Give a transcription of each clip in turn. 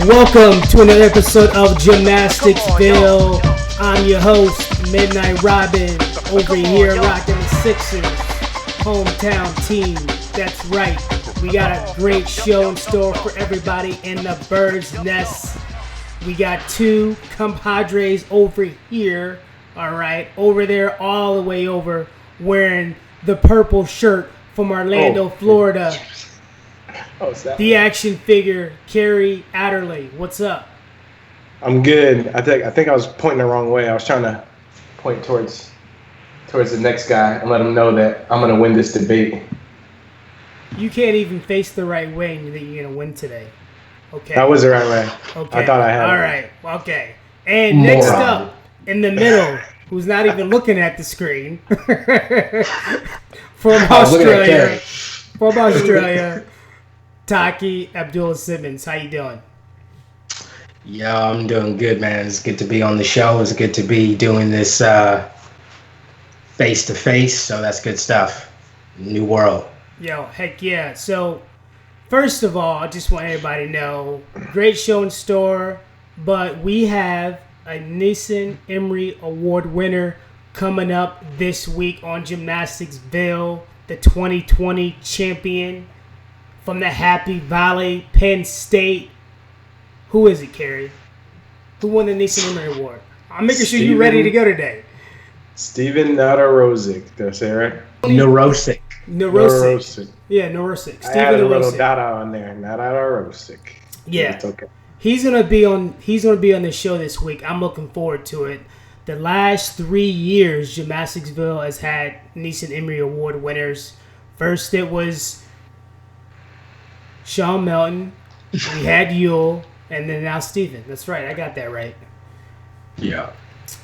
Welcome to another episode of GymnasticsVille. I'm your host, Midknight Robin, over here rocking the Sixers hometown team. That's right, we got a great show in store for everybody in the bird's nest. We got two compadres over here, all right, over there, all the way over, wearing the purple shirt from Orlando, Florida. The action figure, Kerry Adderly. What's up? I'm good. I think I was pointing the wrong way. I was trying to point towards the next guy and let him know that I'm going to win this debate. You can't even face the right way and you think you're going to win today. Okay. That was the right way. Okay. I thought I had it. All right. Okay. And next up, in the middle, who's not even looking at the screen, from Australia, Taqiy Abdullah-Simmons. How you doing? Yo, I'm doing good, man. It's good to be on the show. It's good to be doing this face-to-face, so that's good stuff. New world. Yo, heck yeah. So, first of all, I just want everybody to know, great show in store, but we have a Nissan Emery Award winner coming up this week on GymnasticsVille, the 2020 champion from the Happy Valley, Penn State. Who is it, Kerry? Who won the Nissan Emery Award? I'm making sure you're ready to go today. Steven Narosic. Did I say it right? Neurosic. Yeah, Neurosic. I added a little data on there. Narosic. Yeah. It's okay. He's gonna be on the show this week. I'm looking forward to it. The last 3 years, GymnasticsVille has had Nissan Emery Award winners. First, it was Sean Melton, we had Yule, and then now Steven. That's right, I got that right. Yeah.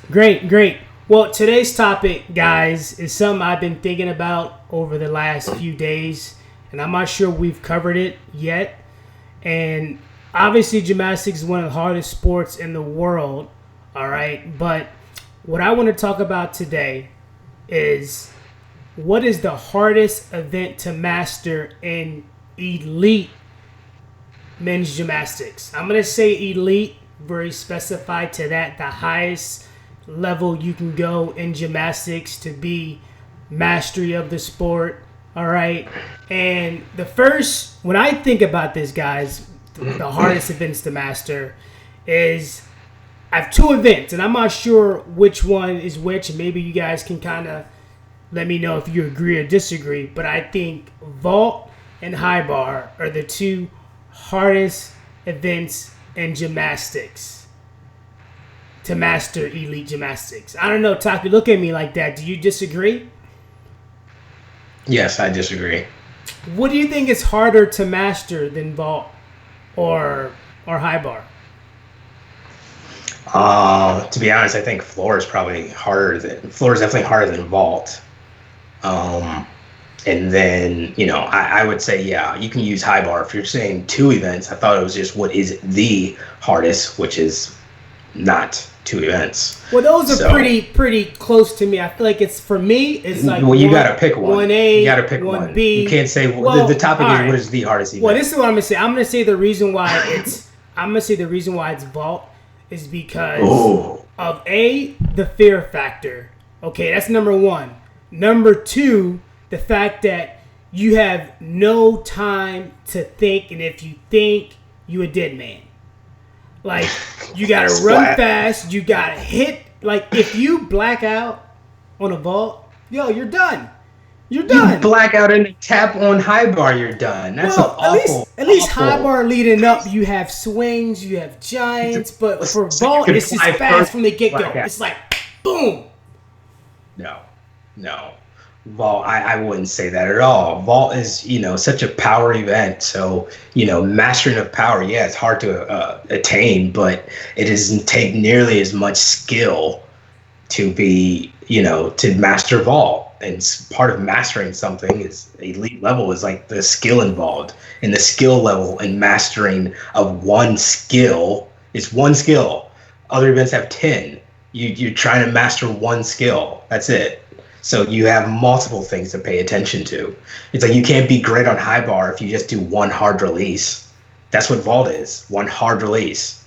Great. Well, today's topic, guys, is something I've been thinking about over the last few days, and I'm not sure we've covered it yet. And obviously, gymnastics is one of the hardest sports in the world, all right? But what I want to talk about today is what is the hardest event to master in elite men's gymnastics. I'm going to say elite, very specified to that, the highest level you can go in gymnastics to be mastery of the sport, all right? And the first, when I think about this, guys, the hardest events to master is, I have two events, and I'm not sure which one is which, and maybe you guys can kind of let me know if you agree or disagree, but I think vault and high bar are the two hardest events in gymnastics to master elite gymnastics. I don't know, Taqiy, look at me like that. Do you disagree? Yes, I disagree. What do you think is harder to master than vault or high bar? To be honest, I think floor is definitely harder than vault. And then, I would say, yeah, you can use high bar. If you're saying two events, I thought it was just what is the hardest, which is not two events. Well, those are pretty close to me. I feel like it's like, well, you got to pick one. 1A, you got to pick 1B. You can't say the topic is what is the hardest event. Well, this is what I'm going to say. I'm going to say the reason why it's vault is because of the fear factor. Okay, that's number one. Number two, the fact that you have no time to think, and if you think, you a dead man. Like, you got to run fast, you got to hit. Like, if you black out on a vault, yo, you're done. You're done. You black out in a tap on high bar, you're done. That's at least high bar leading up, you have swings, you have giants, but for vault, it's just fast from the get-go. It's like, boom. No. Vault, I wouldn't say that at all. Vault is, such a power event. So, mastering of power, yeah, it's hard to attain, but it doesn't take nearly as much skill to be, to master vault. And part of mastering something is elite level is like the skill involved. And the skill level and mastering of one skill is one skill. Other events have 10. You're trying to master one skill. That's it. So you have multiple things to pay attention to. It's like you can't be great on high bar if you just do one hard release. That's what vault is. One hard release.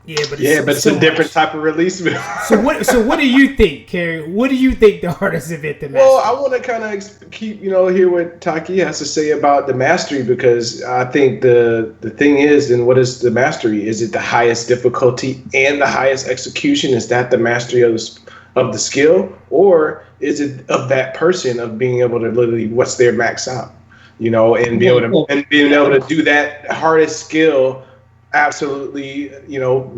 Yeah, but it's a different type of release. So what do you think, Kerry? What do you think the hardest event to mastery? Well, I want to kind of keep, hear what Taqiy has to say about the mastery, because I think the thing is, and what is the mastery? Is it the highest difficulty and the highest execution? Is that the mastery of the skill, or is it of that person of being able to literally what's their max out, and being able to do that hardest skill. Absolutely,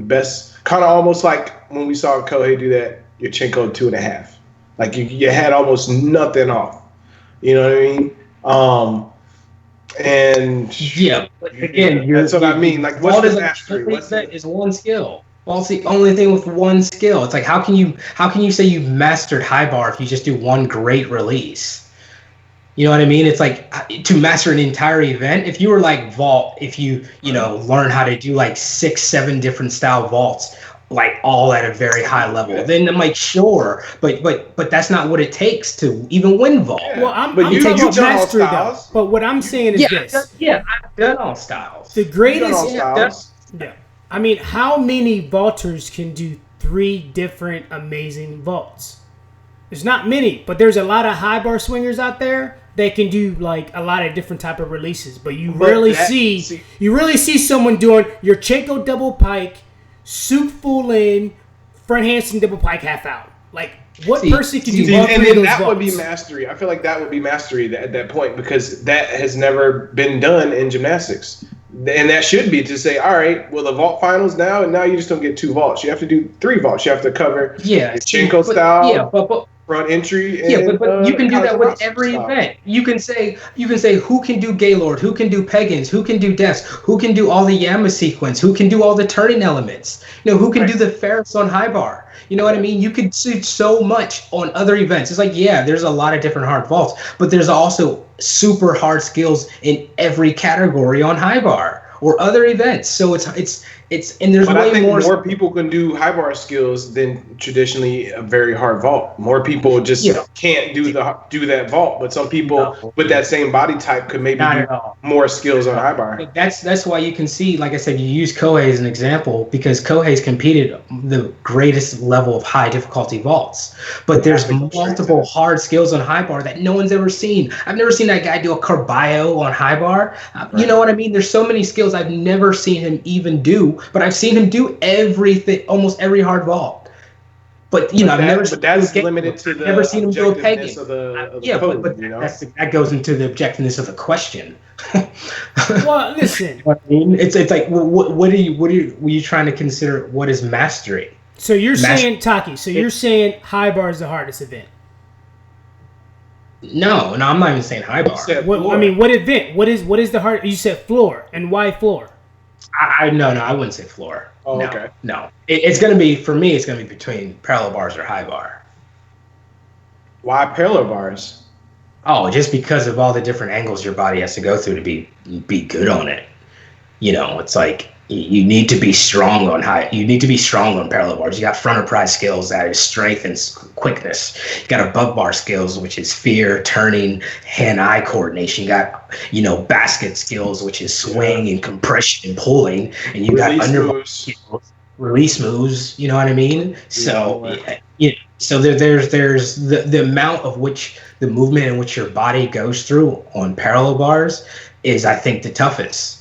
best, kind of almost like when we saw Kohei do that Yurchenko 2.5. Like you had almost nothing off. You know what I mean? And yeah, but again, that's what I mean. Like, what's the mastery? Is one skill. Well, it's the only thing with one skill. It's like how can you say you've mastered high bar if you just do one great release? You know what I mean? It's like to master an entire event. If you were like vault, if you learn how to do like 6-7 different style vaults, like all at a very high level, then I'm like, sure, but that's not what it takes to even win vault. Well, I'm talking about mastery though. But what I'm saying is this. I've done all styles. The greatest. Yeah. I mean, how many vaulters can do 3 different amazing vaults? There's not many, but there's a lot of high bar swingers out there that can do like a lot of different type of releases. But you rarely see someone doing your Yurchenko double pike, soup full in, front handstand double pike half out. Like what person can do all 3 of those vaults? Would be mastery. I feel like that would be mastery at that point, because that has never been done in gymnastics. And that should be to say, all right, well, the vault finals now, and now you just don't get 2 vaults. You have to do 3 vaults. You have to cover Yurchenko style. Yeah, but front entry. But you can do that with every event. You can say who can do Gaylord, who can do Pegans, who can do Deaths, who can do all the Yama sequence, who can do all the turning elements, who can do the Ferris on high bar. You know what I mean? You could do so much on other events. It's like, there's a lot of different hard vaults, but there's also super hard skills in every category on high bar or other events. So it's and there's way more people can do high bar skills than traditionally a very hard vault. More people just can't do that vault, but some people with that same body type could maybe do more skills on high bar. That's why you can see, like I said, you use Kohei as an example, because Kohei's competed the greatest level of high difficulty vaults. But there's multiple hard skills on high bar that no one's ever seen. I've never seen that guy do a Carballo on high bar. You know what I mean? There's so many skills I've never seen him even do. But I've seen him do everything, almost every hard vault. But that's limited to the never seen him do a Peggy. That goes into the objectiveness of the question. Well, listen. I mean, it's like were you trying to consider what is mastery? So you're saying, Taqiy, you're saying high bar is the hardest event? No, I'm not even saying high bar. What event? What is the hard? You said floor, and why floor? No, I wouldn't say floor. Oh, no, okay. No. It's going to be, for me, it's going to be between parallel bars or high bar. Why parallel bars? Oh, just because of all the different angles your body has to go through to be good on it. It's like you need to be strong on parallel bars. You got frontal prize skills, that is strength and quickness. You got above bar skills, which is fear, turning, hand-eye coordination. You got basket skills, which is swing and compression and pulling, and you got under skills, release moves. You know what I mean? So so there's the amount of which the movement in which your body goes through on parallel bars is, I think, the toughest.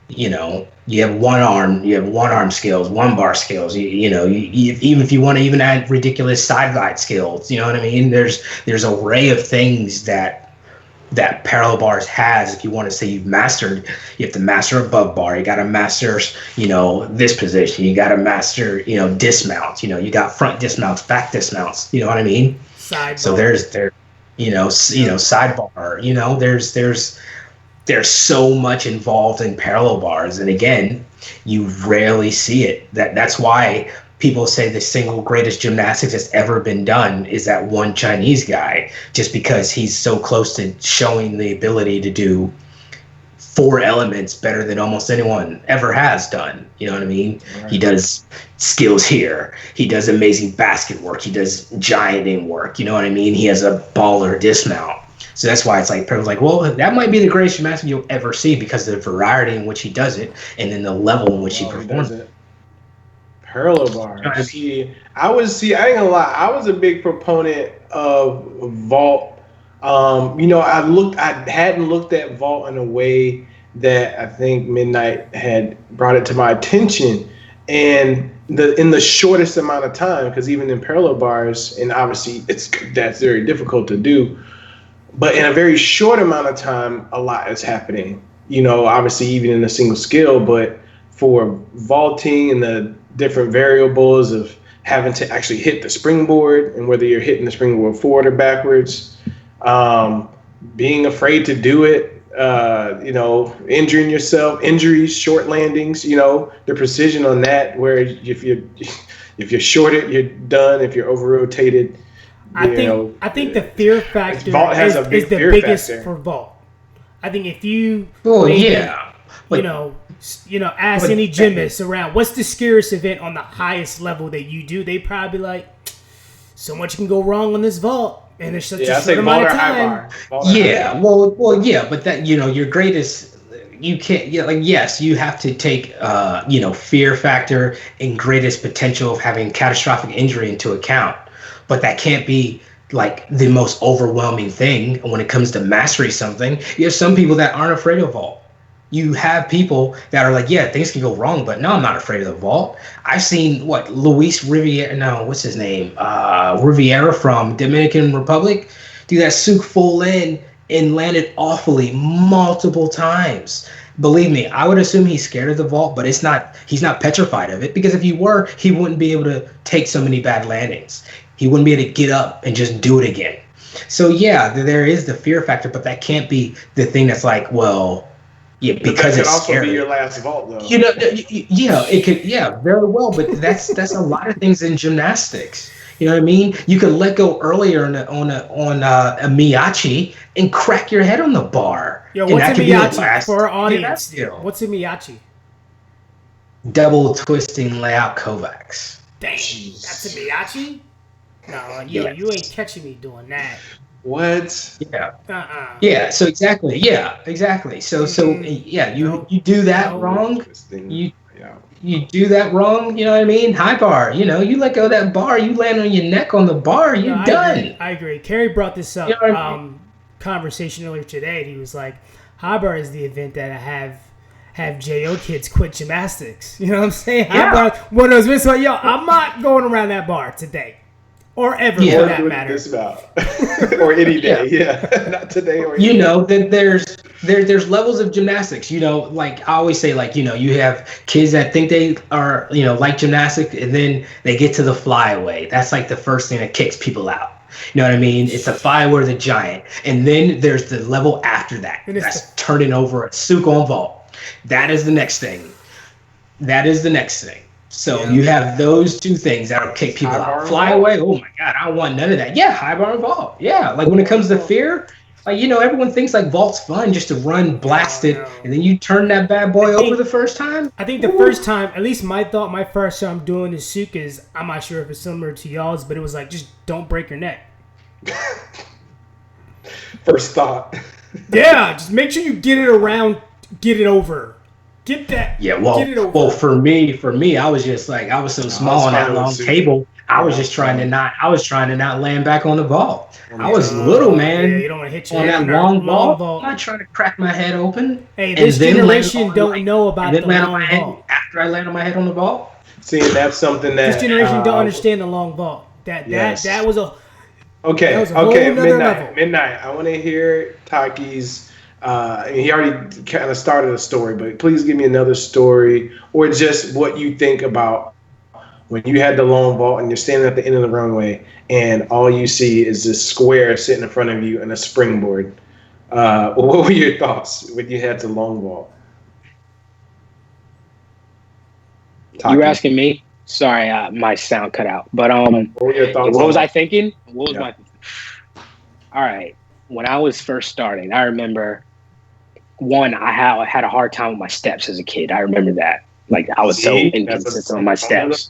You have one arm skills, one bar skills. Even if you want to even add ridiculous side glide skills, you know what I mean? There's an array of things that parallel bars has. If you want to say you've mastered, you have to master above bar. You got to master, this position. You got to master, dismounts. You got front dismounts, back dismounts. You know what I mean? Sidebar. So there's sidebar. There's so much involved in parallel bars, and again, you rarely see it. That's why people say the single greatest gymnastics that's ever been done is that one Chinese guy, just because he's so close to showing the ability to do 4 elements better than almost anyone ever has done. You know what I mean? Right. He does skills here. He does amazing basket work. He does gianting work. You know what I mean? He has a baller dismount. So that's why it's like, people like, well, that might be the greatest gymnastic you'll ever see because of the variety in which he does it and then the level in which he performs it. Parallel bar. I ain't gonna lie. I was a big proponent of vault. I hadn't looked at vault in a way that I think Midknight had brought it to my attention, and in the shortest amount of time, because even in parallel bars, and obviously that's very difficult to do, but in a very short amount of time, a lot is happening. Obviously even in a single skill, but for vaulting and the different variables of having to actually hit the springboard and whether you're hitting the springboard forward or backwards, being afraid to do it, injuring yourself, injuries, short landings, the precision on that, where if you're shorted, you're done. If you're over rotated, I think the fear factor is the biggest factor for vault. I think if you ask any gymnast around, what's the scariest event on the highest level that you do, they probably like, so much can go wrong on this vault. And it's such a short amount of time. But that, your greatest, you can't, yes, you have to take, fear factor and greatest potential of having catastrophic injury into account. But that can't be like the most overwhelming thing when it comes to mastery something. You have some people that aren't afraid of vault. You have people that are like, yeah, things can go wrong, but no, I'm not afraid of the vault. I've seen Riviera from Dominican Republic do that souk full in and landed awfully multiple times. Believe me, I would assume he's scared of the vault, but he's not petrified of it, because if he were, he wouldn't be able to take so many bad landings. He wouldn't be able to get up and just do it again. So yeah, there is the fear factor, but that can't be the thing that's like, well, yeah, because it's also scary. Be your last vault, though. It could, very well, but that's a lot of things in gymnastics. You know what I mean? You could let go earlier on a Miyachi and crack your head on the bar. Yo, what's a Miyachi for our audience? What's a Miyachi? Double twisting layout Kovacs. Dang, that's a Miyachi? No, you ain't catching me doing that. What? Yeah. Yeah. So exactly. Yeah. Exactly. So you do that wrong. You do that wrong. You know what I mean? High bar. You let go of that bar. You land on your neck on the bar. You're done. I agree. Kerry brought this up conversation earlier today. He was like, high bar is the event that I have JO kids quit gymnastics. You know what I'm saying? Yeah. High bar, one of those events like, I'm not going around that bar today. Or ever, for that matter. Or any day, not today or that there's levels of gymnastics. Like I always say, like, you have kids that think they are, like gymnastics, and then they get to the flyaway. That's like the first thing that kicks people out. You know what I mean? It's a flyaway, the giant. And then there's the level after that. That's turning over a souk on vault. That is the next thing. So you have those two things that'll kick people out. Fly away. Oh my God, I don't want none of that. Yeah, high bar and vault. Yeah, like when it comes to fear, everyone thinks like vault's fun just to run, blast it, and then you turn that bad boy over the first time. I think the first time, at least my first time doing the souk is, I'm not sure if it's similar to y'all's, but it was like, just don't break your neck. First thought. Yeah, just make sure you get it over. Get that. Yeah, well, for me, I was just like, I was so small on that long table. I was just trying to not land back on the vault. I was little, man. Yeah, you don't want to hit your on head that long vault. I'm not trying to crack my head open. Hey, this generation don't know about the long vault. After I land on my head on the vault. See, that's something that this generation don't understand the long vault. That was a okay. Midknight. I want to hear Taqiy's. He already kind of started a story, but please give me another story, or just what you think about when you had the long vault and you're standing at the end of the runway and all you see is this square sitting in front of you and a springboard. What were your thoughts when you had the long vault? You were asking me? Sorry, my sound cut out. But what were your thoughts? What was I thinking? All right. When I was first starting, I remember I had a hard time with my steps as a kid. I remember that. Like I was so inconsistent with my steps.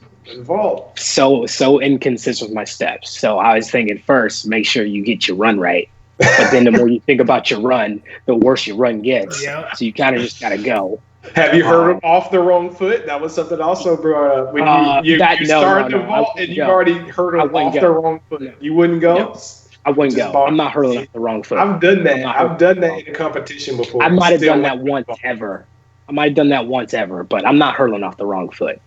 So inconsistent with my steps. So I was thinking, first, make sure you get your run right, But then the more you think about your run, the worse your run gets. Yep. So you kind of just got to go. Have you heard of off the wrong foot? That was something also brought up when you started the vault and you've already heard of off the wrong foot. You wouldn't go? No, I wouldn't go. I'm not hurling off the wrong foot. I've done that. I've done that in a competition before. I might have done that once ever. But I'm not hurling off the wrong foot.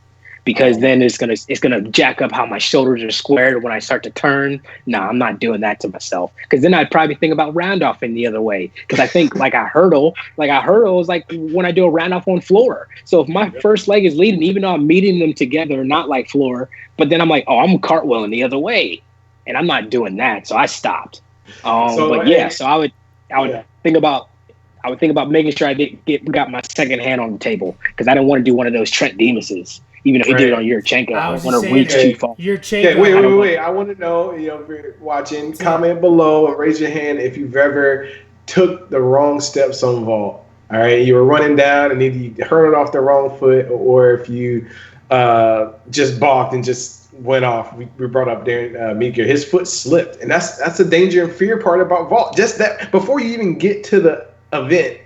Because then it's gonna jack up how my shoulders are squared when I start to turn. No, I'm not doing that to myself. Because then I'd probably think about round offing the other way. Because I think like I hurdle is like when I do a round off on floor. So if my first leg is leading, even though I'm meeting them together, not like floor, but then I'm like, oh, I'm cartwheeling the other way, and I'm not doing that. So I stopped. So I would think about making sure I got my second hand on the table because I didn't want to do one of those Trent Demuses. Even if he did it on Yurchenko, I want to reach too far. Okay, wait. I want to know, if you're watching, comment below and raise your hand if you've ever took the wrong steps on vault. All right, you were running down and either you hurled off the wrong foot or if you just balked and just went off. We brought up Darren Meeker. His foot slipped, and that's the danger and fear part about vault. Just that before you even get to the event,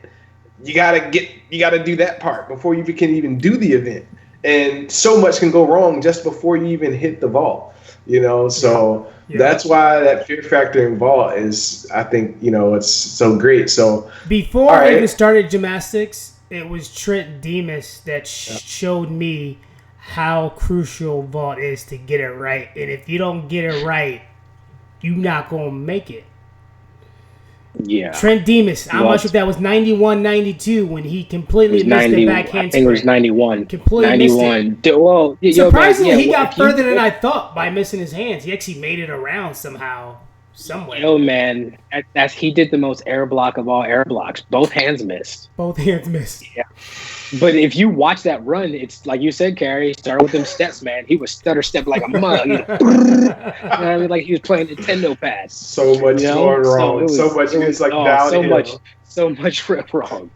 you gotta do that part before you can even do the event. And so much can go wrong just before you even hit the vault, So that's why that fear factor in vault is, I think, it's so great. So before I even started gymnastics, it was Trent Demus that showed me how crucial vault is to get it right. And if you don't get it right, you're not gonna make it. Yeah. Trent Demus. I'm not sure if that was 91, 92 when he completely missed the backhand. I think it was 91. Completely 91. Missed it. Well, surprisingly, he got further than I thought by missing his hands. He actually made it around somehow, somewhere. Yo, man, he did the most air block of all air blocks. Both hands missed. Yeah. But if you watch that run, it's like you said, Kerry, started with them steps, man. He was stutter step like a mug. Like he was playing Nintendo pads. So much going wrong. So much downhill. So much wrong.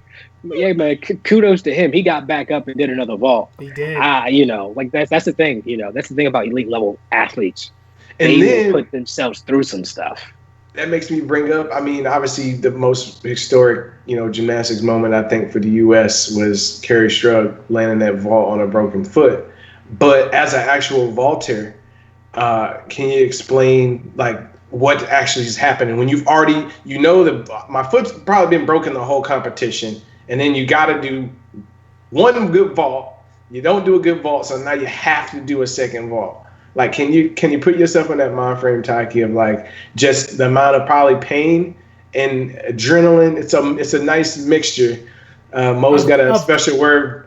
But yeah, man, kudos to him. He got back up and did another vault. He did. That's the thing. That's the thing about elite level athletes. They will put themselves through some stuff. That makes me bring up, obviously the most historic, gymnastics moment, I think, for the U.S. was Kerry Strug landing that vault on a broken foot. But as an actual vaulter, can you explain, what actually is happening when you've already, my foot's probably been broken the whole competition, and then you got to do one good vault. You don't do a good vault, so now you have to do a second vault. Can you put yourself in that mind frame, Taqiy, of just the amount of probably pain and adrenaline? It's a nice mixture. Mo's got a special word,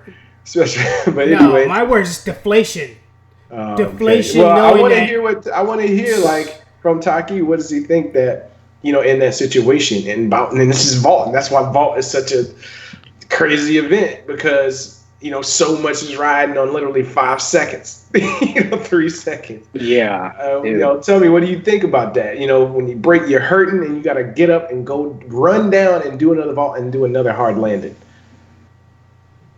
but anyway, my word is deflation. Deflation. Okay. Well, I want to hear from Taqiy. What does he think that in that situation and this is vault, and that's why vault is such a crazy event because. So much is riding on literally 5 seconds, 3 seconds. Yeah. Tell me, what do you think about that? When you break, you're hurting and you got to get up and go run down and do another vault and do another hard landing.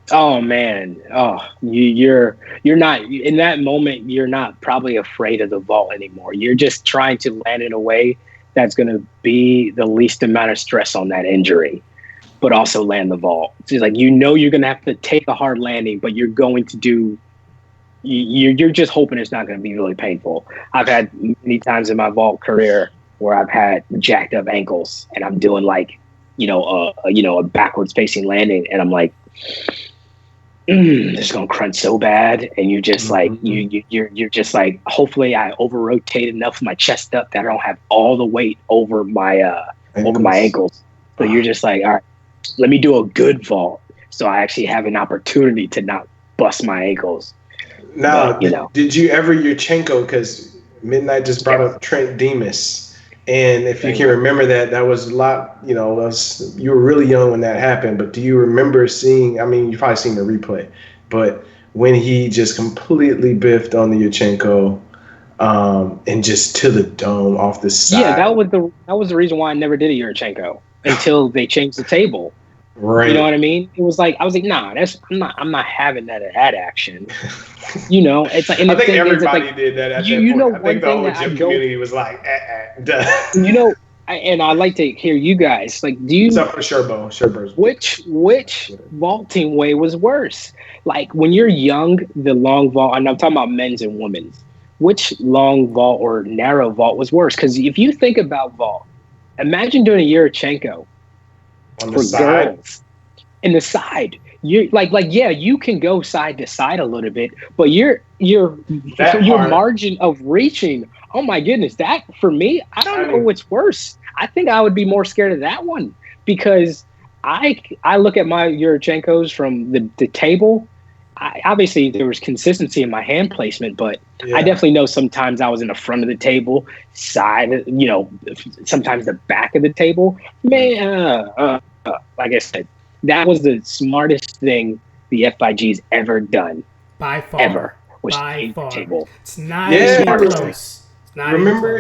Oh man. Oh, you're not in that moment. You're not probably afraid of the vault anymore. You're just trying to land in a way that's going to be the least amount of stress on that injury. But also land the vault. It's you're going to have to take a hard landing, but you're going to do. You're just hoping it's not going to be really painful. I've had many times in my vault career where I've had jacked up ankles, and I'm doing a backwards facing landing, and I'm like, this is going to crunch so bad, and you're just you're just like, hopefully I over rotate enough my chest up that I don't have all the weight over my ankles. So you're just like, all right. Let me do a good vault so I actually have an opportunity to not bust my ankles. Now, did you ever Yurchenko? Because Midnight just brought up Trent Demus. And if you can remember that was a lot, you were really young when that happened. But do you remember seeing, you've probably seen the replay, but when he just completely biffed on the Yurchenko and just to the dome off the side? Yeah, that was the reason why I never did a Yurchenko. Until they changed the table. Right. You know what I mean? It was I was like, nah, I'm not having that action. It's like, and I think everybody did that at that point. I think the whole gym community was like, duh. and I'd like to hear you guys. Like, do you? Except for Sherbo. Which vaulting way was worse? Like when you're young, the long vault, and I'm talking about men's and women's. Which long vault or narrow vault was worse? Because if you think about vault, imagine doing a Yurchenko on the side. Girls. In the side, you yeah, you can go side to side a little bit, but your margin of reaching. Oh my goodness, that for me, I don't know what's worse. I think I would be more scared of that one because I look at my Yurchenkos from the table. Obviously, there was consistency in my hand placement, but I definitely know sometimes I was in the front of the table, side, sometimes the back of the table. Man, like I said, that was the smartest thing the FIG's ever done. By far. Ever. By far. Table. It's not even close. Remember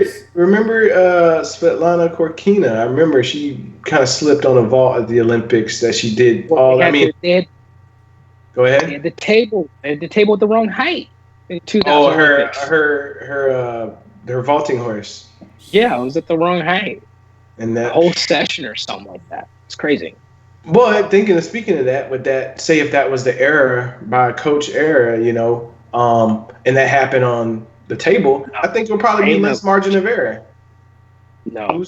Svetlana Korkina? I remember she kind of slipped on a vault at the Olympics that she did all. Go ahead. They had the table at the wrong height in 2000. Oh, her vaulting horse. Yeah, it was at the wrong height. And that whole session or something like that. It's crazy. But speaking of that, would that say if that was the error by coach error, and that happened on the table, I think there'll probably be less margin of error. No.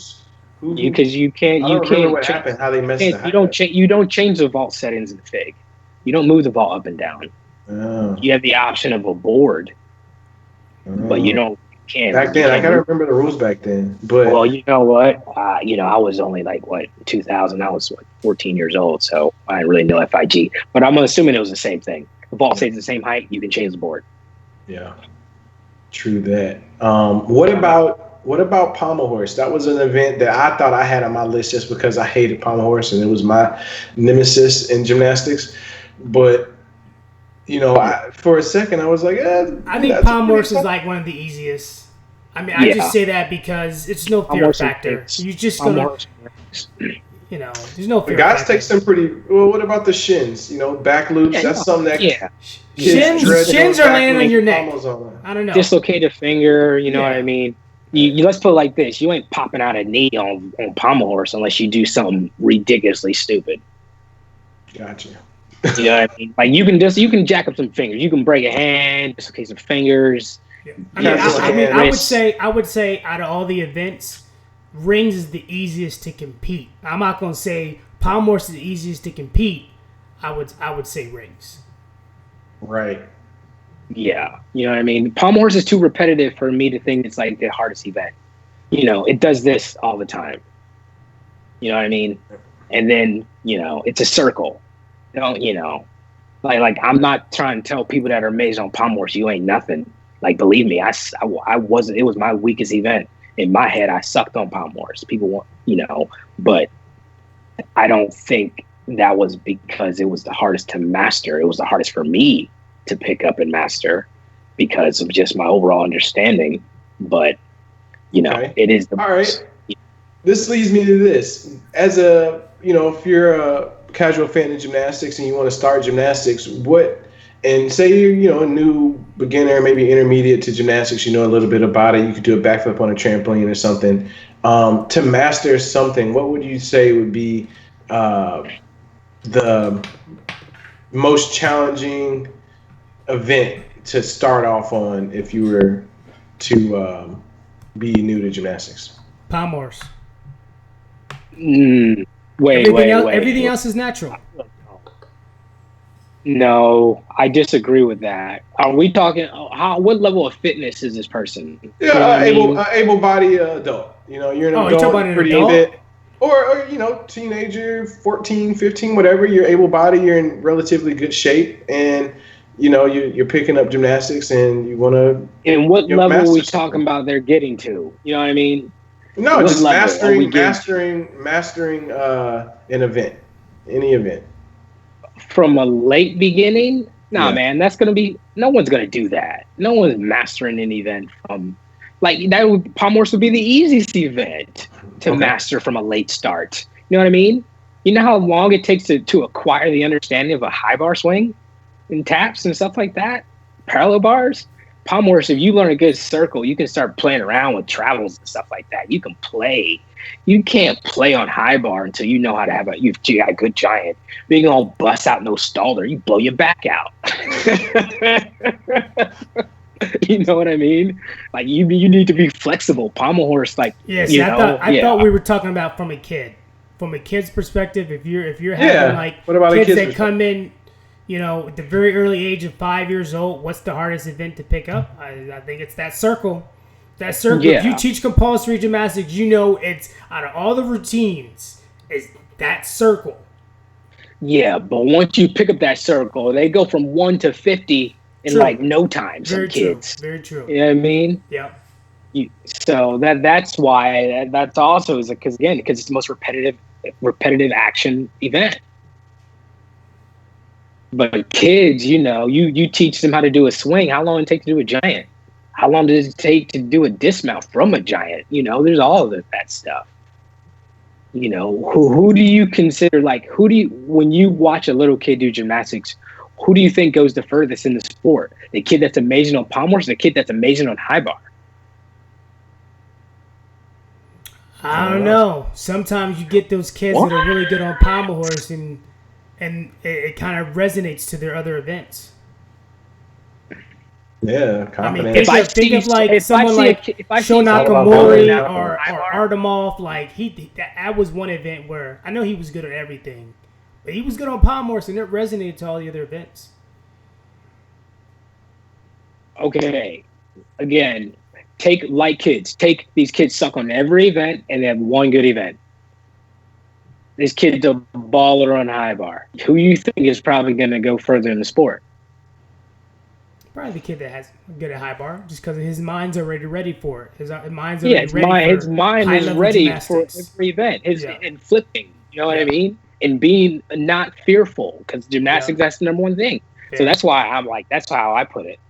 Because you can't. I don't remember what happened. How they messed it up. You don't change the vault settings in the FIG. You don't move the vault up and down. Oh. You have the option of a board, but you can't. Back then, I gotta remember the rules back then. But well, you know what? I was only 2000. I was 14 years old, so I didn't really know FIG. But I'm assuming it was the same thing. The vault stays the same height. You can change the board. Yeah, true that. What about pommel horse? That was an event that I thought I had on my list just because I hated pommel horse and it was my nemesis in gymnastics. But for a second I was like, I think pommel horse is like one of the easiest. I mean, I just say that because it's no fear factor. You just gonna, there's no fear. The guys factor. take some pretty. Well, what about the shins? Back loops. That's something that shins are laying on your neck. I don't know. Dislocated finger. You know what I mean. You let's put it like this: you ain't popping out a knee on pommel horse unless you do something ridiculously stupid. Gotcha. You know what I mean? Like you can jack up some fingers. You can break a hand, dislocate some fingers. Yeah. I would say out of all the events, rings is the easiest to compete. I'm not gonna say pommel horse is the easiest to compete. I would say rings. Right. Yeah. You know what I mean? Pommel horse is too repetitive for me to think it's like the hardest event. It does this all the time. You know what I mean? And then, it's a circle. Like I'm not trying to tell people that are amazing on pommel horse, you ain't nothing. Like, believe me, I wasn't. It was my weakest event. In my head, I sucked on pommel horse. People want, but I don't think that was because it was the hardest to master. It was the hardest for me to pick up and master because of just my overall understanding. But, it is the all right. This leads me to this. As a, if you're a casual fan of gymnastics and you want to start gymnastics, and say you're a new beginner, maybe intermediate to gymnastics, a little bit about it, you could do a backflip on a trampoline or something. To master something, what would you say would be the most challenging event to start off on if you were to be new to gymnastics? Pommel horse. Everything else is natural. No, I disagree with that. Are we talking? What level of fitness is this person? Yeah, able-bodied adult. You're an adult, pretty fit, or teenager, 14, 15, whatever. You're able-bodied. You're in relatively good shape, and you're picking up gymnastics, and you want to. And what level are we talking about? They're getting to. You know what I mean? No, just mastering an event, any event. From a late beginning? Man, that's going to be, no one's going to do that. No one's mastering an event from, pommel horse would be the easiest event to master from a late start. You know what I mean? You know how long it takes to acquire the understanding of a high bar swing and taps and stuff like that? Parallel bars? Palm horse, if you learn a good circle, you can start playing around with travels and stuff like that. You can play. You can't play on high bar until you know how to have you got a good giant. Being all bust out no stalder, you blow your back out. You know what I mean? Like you need to be flexible. Pommel horse, like I thought we were talking about from a kid's perspective. If you're having like what about kids that come in, at the very early age of 5 years old, what's the hardest event to pick up? I think it's that circle. That circle. Yeah. If you teach compulsory gymnastics, it's out of all the routines, it's that circle. Yeah, but once you pick up that circle, they go from 1 to 50 in like no time. Some kids. Very true. You know what I mean? Yeah. So that's why that's also is because it's the most repetitive action event. But kids, you teach them how to do a swing. How long does it take to do a giant? How long does it take to do a dismount from a giant? There's all of that stuff. Who do you consider, when you watch a little kid do gymnastics, who do you think goes the furthest in the sport? The kid that's amazing on palm horse, or the kid that's amazing on high bar? I don't know. Sometimes you get those kids that are really good on pommel horse, and it kind of resonates to their other events. Yeah, confidence. I mean, think of like someone like Sho Nakamori or Artemov. Like that was one event where I know he was good at everything, but he was good on palm horse, and it resonated to all the other events. Okay, again, take these kids suck on every event, and they have one good event. This kid's a baller on high bar. Who you think is probably going to go further in the sport? Probably the kid that has good at high bar, just because his mind's already ready for it. His mind's already ready. His mind is ready for every event. And flipping, you know what I mean? And being not fearful, because gymnastics, that's the number one thing. Yeah. So that's why that's how I put it.